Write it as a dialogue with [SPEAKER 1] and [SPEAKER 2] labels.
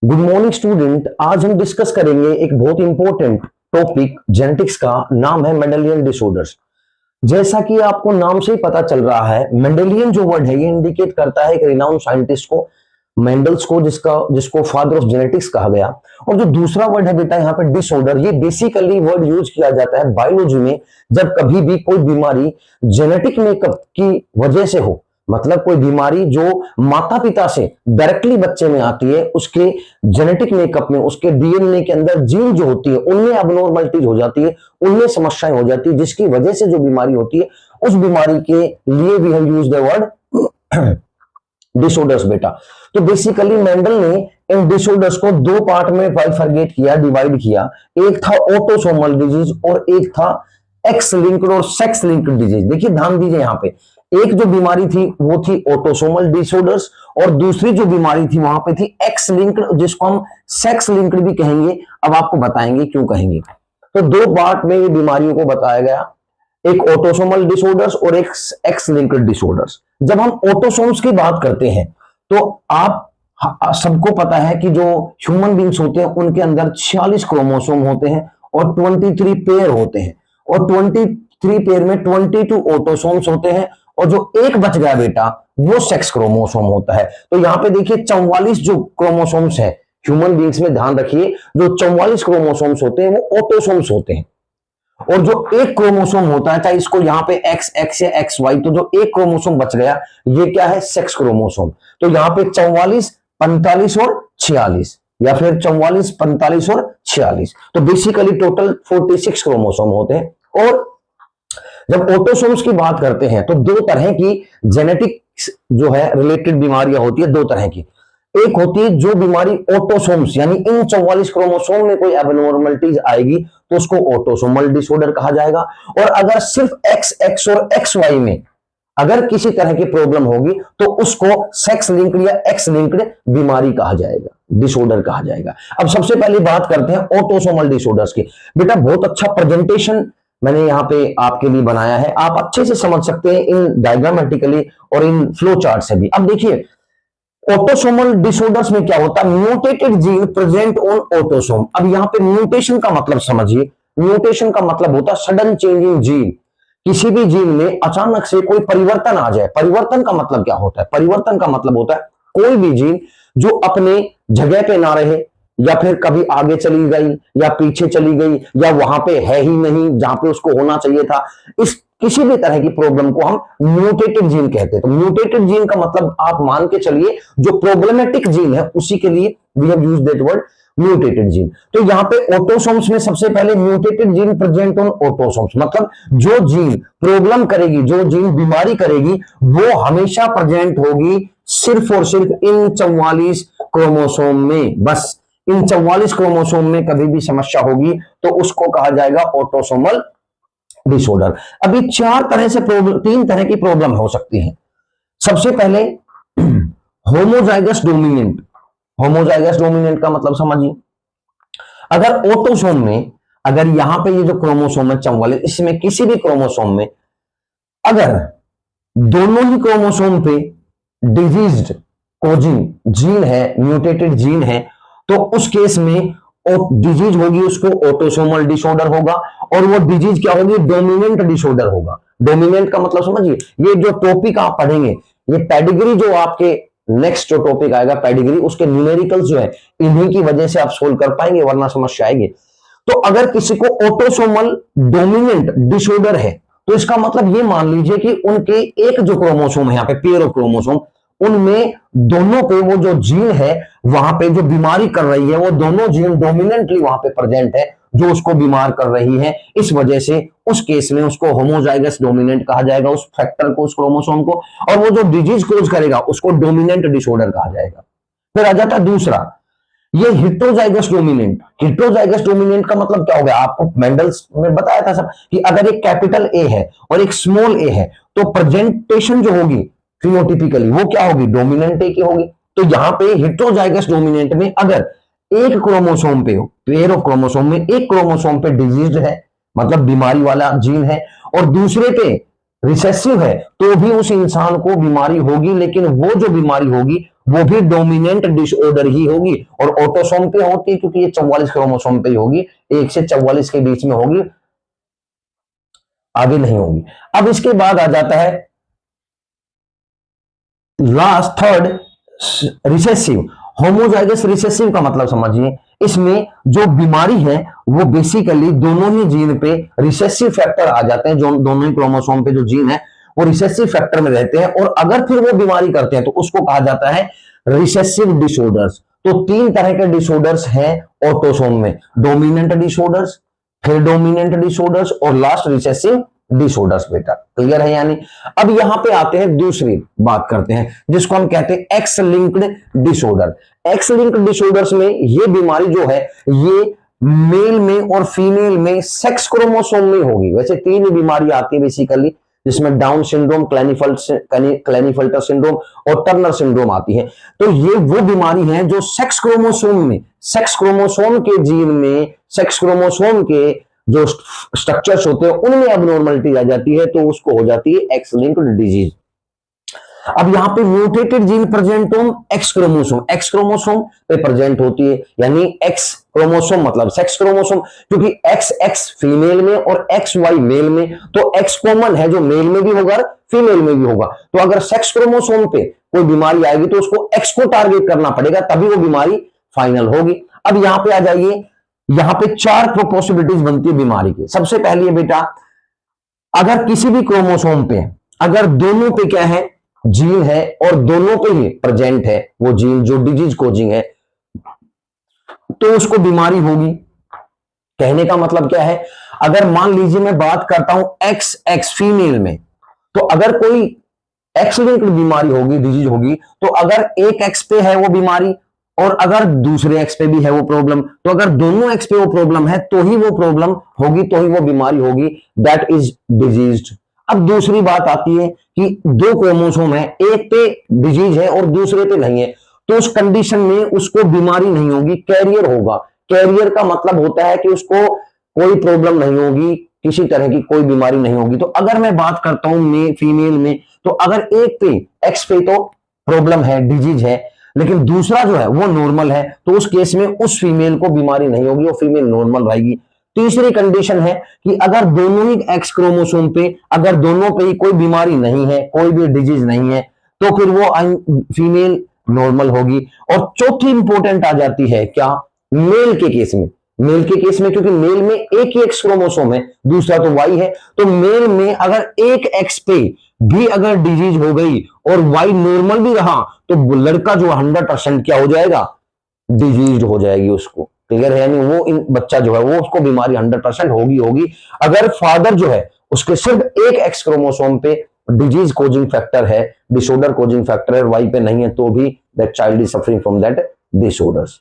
[SPEAKER 1] Good morning student. आज हम discuss करेंगे एक बहुत इंपॉर्टेंट टॉपिक जेनेटिक्स का। नाम है मेंडेलियन डिसऑर्डर्स। जैसा कि आपको नाम से ही पता चल रहा है, मेंडेलियन जो वर्ड है ये इंडिकेट करता है एक रिनाउंड साइंटिस्ट को, मेंडल्स को, जिसको फादर ऑफ जेनेटिक्स कहा गया। और जो दूसरा वर्ड है बेटा यहाँ पे डिसऑर्डर, ये बेसिकली वर्ड यूज किया जाता है बायोलॉजी में जब कभी भी कोई बीमारी जेनेटिक मेकअप की वजह से हो, मतलब कोई बीमारी जो माता पिता से डायरेक्टली बच्चे में आती है, उसके जेनेटिक मेकअप में, उसके डीएनए के अंदर जीन जो होती है उनमें अबनॉर्मलिटीज हो जाती है, उनमें समस्याएं हो जाती है, जिसकी वजह से जो बीमारी होती है उस बीमारी के लिए we have used the word disorders बेटा। तो बेसिकली मेंडल ने इन डिसऑर्डर्स को दो पार्ट में बाइफरगेट किया, डिवाइड किया। एक था ऑटोसोमल डिजीज और एक था एक्स लिंक्ड और सेक्स लिंक्ड डिजीज। देखिए ध्यान दीजिए, यहाँ पे एक जो बीमारी थी वो थी ऑटोसोमल डिसऑर्डर्स और दूसरी जो बीमारी थी वहां पे थी एक्स लिंक्ड, जिसको हम सेक्स लिंक्ड भी कहेंगे। अब आपको बताएंगे क्यों कहेंगे। तो दो पार्ट में ये बीमारियों को बताया गया, एक ऑटोसोमल डिसऑर्डर्स और एक एक्स लिंक्ड डिसऑर्डर्स। जब हम ऑटोसोम्स की बात करते हैं तो आप सबको पता है कि जो ह्यूमन बींग्स होते हैं उनके अंदर 46 क्रोमोसोम होते हैं और 23 पेयर होते हैं, और 23 पेयर में 22 ऑटोसोम्स होते हैं, और जो एक बच गया बेटा वो सेक्स क्रोमोसोम होता है। तो यहाँ पे देखिए 44 जो क्रोमोसोम्स है ह्यूमन बींग्स में, ध्यान रखिए जो 44 क्रोमोसोम्स होते हैं वो ऑटोसोम्स होते हैं, और जो एक क्रोमोसोम होता है, चाहे इसको यहाँ पे एक्स एक्स या एक्स वाई, तो जो एक क्रोमोसोम बच गया ये क्या है, सेक्स क्रोमोसोम। तो यहाँ पे 44, 45 और 46, या फिर 44, 45 और 46, तो बेसिकली टोटल 46 क्रोमोसोम होते हैं। और जब ऑटोसोम्स की बात करते हैं तो दो तरह की जेनेटिक जो है रिलेटेड बीमारियां होती है, दो तरह की। एक होती है जो बीमारी ऑटोसोम्स, यानी इन 44 क्रोमोसोम में कोई एबनॉर्मलिटीज आएगी तो उसको ऑटोसोमल डिसऑर्डर कहा जाएगा। और अगर सिर्फ एक्स एक्स और एक्स वाई में अगर किसी तरह की प्रॉब्लम होगी तो उसको सेक्स लिंक्ड या एक्स लिंक्ड बीमारी कहा जाएगा, डिसऑर्डर कहा जाएगा। अब सबसे पहले बात करते हैं ऑटोसोमल डिसऑर्डर्स की। बेटा बहुत अच्छा प्रेजेंटेशन मैंने यहाँ पे आपके लिए बनाया है, आप अच्छे से समझ सकते हैं इन डायग्रामेटिकली और इन फ्लो चार्ट से भी। अब देखिए ऑटोसोमल डिसऑर्डर्स में क्या होता है, mutated gene present on autosome. अब यहाँ पे म्यूटेशन का मतलब समझिए, म्यूटेशन का मतलब होता है सडन चेंज इन जीन। किसी भी जीन में अचानक से कोई परिवर्तन आ जाए। परिवर्तन का मतलब क्या होता है, परिवर्तन का मतलब होता है कोई भी जीन जो अपने जगह पे ना रहे, या फिर कभी आगे चली गई या पीछे चली गई, या वहां पे है ही नहीं जहां पे उसको होना चाहिए था, इस किसी भी तरह की प्रॉब्लम को हम म्यूटेटेड जीन कहते हैं। तो म्यूटेटेड जीन का मतलब आप मान के चलिए जो प्रॉब्लमेटिक जीन है उसी के लिए we have used that word mutated gene. तो यहाँ पे ऑटोसोम्स में सबसे पहले mutated gene present on autosomes, मतलब जो जीन प्रॉब्लम करेगी, जो जीन बीमारी करेगी, वो हमेशा प्रेजेंट होगी सिर्फ और सिर्फ इन 44 क्रोमोसोम में। बस इन 44 क्रोमोसोम में कभी भी समस्या होगी तो उसको कहा जाएगा ऑटोसोमल डिसऑर्डर। अभी तीन तरह की प्रॉब्लम हो सकती है। सबसे पहले होमोजाइगस डोमिनेंट। होमोजाइगस डोमिनेंट का मतलब समझिए, अगर ऑटोसोम में, अगर यहां पे ये जो क्रोमोसोम है 44, इसमें किसी भी क्रोमोसोम में अगर दोनों ही क्रोमोसोम पे डिजीज्ड कोजिंग जीन है, म्यूटेटेड जीन है, तो उस केस में डिजीज होगी, उसको ऑटोसोमल डिसऑर्डर होगा। और वो डिजीज क्या होगी, डोमिनेंट डिसऑर्डर होगा। डोमिनेंट का मतलब समझिए, ये जो टॉपिक आप पढ़ेंगे, ये पेडिग्री जो आपके नेक्स्ट जो टॉपिक आएगा पेडिग्री, उसके न्यूमेरिकल्स जो है इन्हीं की वजह से आप सोल्व कर पाएंगे, वरना समस्या आएगी। तो अगर किसी को ऑटोसोमल डोमिनेंट डिसऑर्डर है तो इसका मतलब ये मान लीजिए कि उनके एक जो क्रोमोसोम है, यहाँ पे पेयर ऑफ क्रोमोसोम, उनमें दोनों पे वो जो जीन है वहां पे जो बीमारी कर रही है वो दोनों जीन डोमिनेंटली वहां पे प्रेजेंट है जो उसको बीमार कर रही है। इस वजह से उस केस में उसको होमोजाइगस डोमिनेंट कहा जाएगा, उस फैक्टर को, उस क्रोमोसोम को। और वो जो डिजीज कोज करेगा उसको डोमिनेंट डिसऑर्डर कहा जाएगा। फिर आ जाता है दूसरा, ये हिट्रोजाइगस डोमिनेंट। हिट्रोजाइगस डोमिनेंट का मतलब क्या हो गया, आपको मेंडल्स में बताया था सब कि अगर एक कैपिटल ए है और एक स्मॉल ए है तो प्रेजेंटेशन जो होगी फिनोटिपिकली वो क्या होगी, डोमिनेंट ए की होगी। तो यहां पे हिट्रोजाइगस डोमिनेंट में अगर एक क्रोमोसोम पे हो, पेयर ऑफ क्रोमोसोम में एक क्रोमोसोम पे डिजीज है, मतलब बीमारी वाला जीन है, और दूसरे पे रिसेसिव है, तो भी उस इंसान को बीमारी होगी, लेकिन वो जो बीमारी होगी वो भी डोमिनेंट डिसऑर्डर ही होगी, और ऑटोसोम पे होती है क्योंकि ये 44 क्रोमोसोम पे ही होगी, 1 से 44 के बीच में होगी, आगे नहीं होगी। अब इसके बाद आ जाता है last third recessive. Homozygous recessive का मतलब समझिए, इसमें जो बीमारी है वो बेसिकली दोनों ही जीन पे रिसेसिव फैक्टर आ जाते हैं, जो दोनों ही क्रोमोसोम पे जो जीन है वो रिसेसिव फैक्टर में रहते हैं, और अगर फिर वो बीमारी करते हैं तो उसको कहा जाता है रिसेसिव डिसऑर्डर्स। तो 3 तरह के डिसऑर्डर्स हैं ऑटोसोम में, डोमिनेंट डिसऑर्डर्स, फिर डोमिनेंट डिसऑर्डर्स, और लास्ट रिसेसिव डिसऑर्डर्स। बेटा क्लियर है? यानी अब यहां पे आते हैं, दूसरी बात करते हैं जिसको हम कहते हैं x linked disorder. X linked disorders में ये बीमारी जो है ये मेल में और फीमेल में सेक्स क्रोमोसोम में होगी। वैसे 3 बीमारी आती है बेसिकली, जिसमें डाउन सिंड्रोम, क्लैनीफेल्टर सिंड्रोम और टर्नर सिंड्रोम आती है। तो ये वो बीमारी है जो सेक्स क्रोमोसोम में, सेक्स क्रोमोसोम के जीन में, सेक्स क्रोमोसोम के जो स्ट्रक्चर्स होते हैं उनमें अबनॉर्मलिटी आ जाती है, तो उसको हो जाती है एक्स लिंक्ड डिजीज। अब यहां पे म्यूटेटेड जीन प्रेजेंट हो एक्स क्रोमोसोम पे प्रेजेंट होती है, यानी एक्स क्रोमोसोम मतलब सेक्स क्रोमोसोम, क्योंकि एक्स एक्स फीमेल में और एक्स वाई मेल में, तो एक्स कॉमन है जो मेल में भी होगा फीमेल में भी होगा। तो अगर सेक्स क्रोमोसोम पे कोई बीमारी आएगी तो उसको एक्स को टारगेट करना पड़ेगा, तभी वो बीमारी फाइनल होगी। अब यहां पे आ जाइए, यहां पे 4 पॉसिबिलिटीज बनती है बीमारी की। सबसे पहली है बेटा, अगर किसी भी क्रोमोसोम पे अगर दोनों पे क्या है जीन है और दोनों पे ही प्रेजेंट है वो जीन जो डिजीज कोजिंग है, तो उसको बीमारी होगी। कहने का मतलब क्या है, अगर मान लीजिए मैं बात करता हूं एक्स एक्स फीमेल में, तो अगर कोई एक्स लिंक्ड बीमारी होगी, डिजीज होगी, तो अगर एक एक्स पे है वो बीमारी और अगर दूसरे एक्स पे भी है वो प्रॉब्लम, तो अगर दोनों एक्स पे वो प्रॉब्लम है तो ही वो प्रॉब्लम होगी, तो ही वो बीमारी होगी, दैट इज डिजीज्ड। अब दूसरी बात आती है कि 2 क्रोमोसोम है, एक पे डिजीज है और दूसरे पे नहीं है, तो उस कंडीशन में उसको बीमारी नहीं होगी, कैरियर होगा। कैरियर का मतलब होता है कि उसको कोई प्रॉब्लम नहीं होगी, किसी तरह की कोई बीमारी नहीं होगी। तो अगर मैं बात करता हूं फीमेल में, तो अगर एक पे एक्स पे तो प्रॉब्लम है, डिजीज है, लेकिन दूसरा जो है वो नॉर्मल है, तो उस केस में उस फीमेल को बीमारी नहीं होगी, वो फीमेल नॉर्मल रहेगी। तीसरी कंडीशन है कि अगर दोनों ही एक्स क्रोमोसोम पे, अगर दोनों पे ही कोई बीमारी नहीं है, कोई भी डिजीज नहीं है, तो फिर वो फीमेल नॉर्मल होगी। और चौथी इंपॉर्टेंट आ जाती है क्या, मेल के केस में। मेल के केस में क्योंकि मेल में एक ही एक्स क्रोमोसोम है, दूसरा तो वाई है, तो मेल में अगर एक एक्स पे भी अगर डिजीज हो गई और वाई नॉर्मल भी रहा, तो लड़का जो 100% क्या हो जाएगा, डिजीज हो जाएगी उसको। क्लियर है? यानी वो बच्चा जो है वो उसको बीमारी 100% होगी। अगर फादर जो है उसके सिर्फ एक एक्स क्रोमोसोम पे डिजीज कोजिंग फैक्टर है, डिसऑर्डर कोजिंग फैक्टर है, वाई पे नहीं है, तो भी that child is suffering from that disorders.